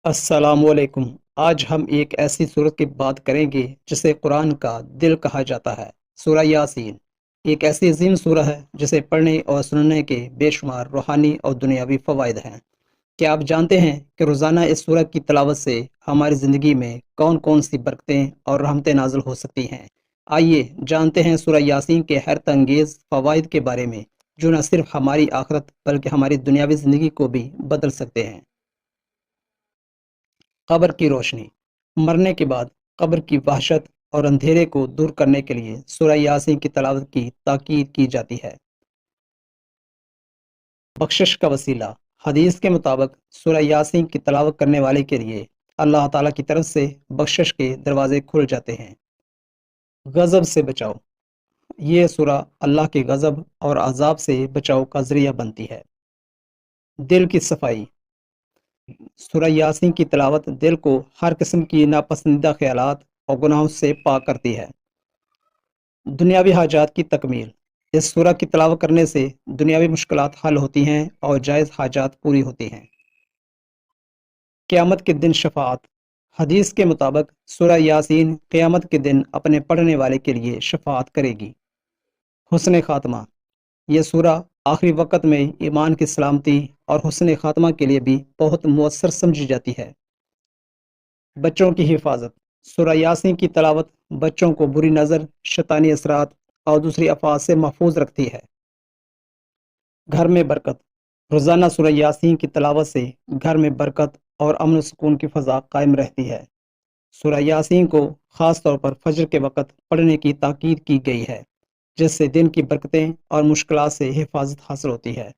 السلام علیکم۔ آج ہم ایک ایسی صورت کی بات کریں گے جسے قرآن کا دل کہا جاتا ہے۔ سورہ یاسین ایک ایسی عظیم سورہ ہے جسے پڑھنے اور سننے کے بے شمار روحانی اور دنیاوی فوائد ہیں۔ کیا آپ جانتے ہیں کہ روزانہ اس سورہ کی تلاوت سے ہماری زندگی میں کون کون سی برکتیں اور رحمتیں نازل ہو سکتی ہیں؟ آئیے جانتے ہیں سورہ یاسین کے حیرت انگیز فوائد کے بارے میں، جو نہ صرف ہماری آخرت بلکہ ہماری دنیاوی زندگی کو بھی بدل سکتے ہیں۔ قبر کی روشنی۔ مرنے کے بعد قبر کی وحشت اور اندھیرے کو دور کرنے کے لیے سورہ یاسین کی تلاوت کی تاکید کی جاتی ہے۔ بخشش کا وسیلہ۔ حدیث کے مطابق سورہ یاسین کی تلاوت کرنے والے کے لیے اللہ تعالیٰ کی طرف سے بخشش کے دروازے کھل جاتے ہیں۔ غضب سے بچاؤ۔ یہ سورہ اللہ کے غضب اور عذاب سے بچاؤ کا ذریعہ بنتی ہے۔ دل کی صفائی۔ سورہ یاسین کی تلاوت دل کو ہر قسم کی ناپسندیدہ خیالات اور گناہوں سے پاک کرتی ہے۔ دنیاوی حاجات کی تکمیل۔ اس سورہ کی تلاوت کرنے سے دنیاوی مشکلات حل ہوتی ہیں اور جائز حاجات پوری ہوتی ہیں۔ قیامت کے دن شفاعت۔ حدیث کے مطابق سورہ یاسین قیامت کے دن اپنے پڑھنے والے کے لیے شفاعت کرے گی۔ حسن خاتمہ۔ یہ سورہ آخری وقت میں ایمان کی سلامتی اور حسن خاتمہ کے لیے بھی بہت مؤثر سمجھی جاتی ہے۔ بچوں کی حفاظت۔ سورہ یاسین کی تلاوت بچوں کو بری نظر، شیطانی اثرات اور دوسری افعاد سے محفوظ رکھتی ہے۔ گھر میں برکت۔ روزانہ سورہ یاسین کی تلاوت سے گھر میں برکت اور امن و سکون کی فضا قائم رہتی ہے۔ سورہ یاسین کو خاص طور پر فجر کے وقت پڑھنے کی تاکید کی گئی ہے، جس سے دن کی برکتیں اور مشکلات سے حفاظت حاصل ہوتی ہے۔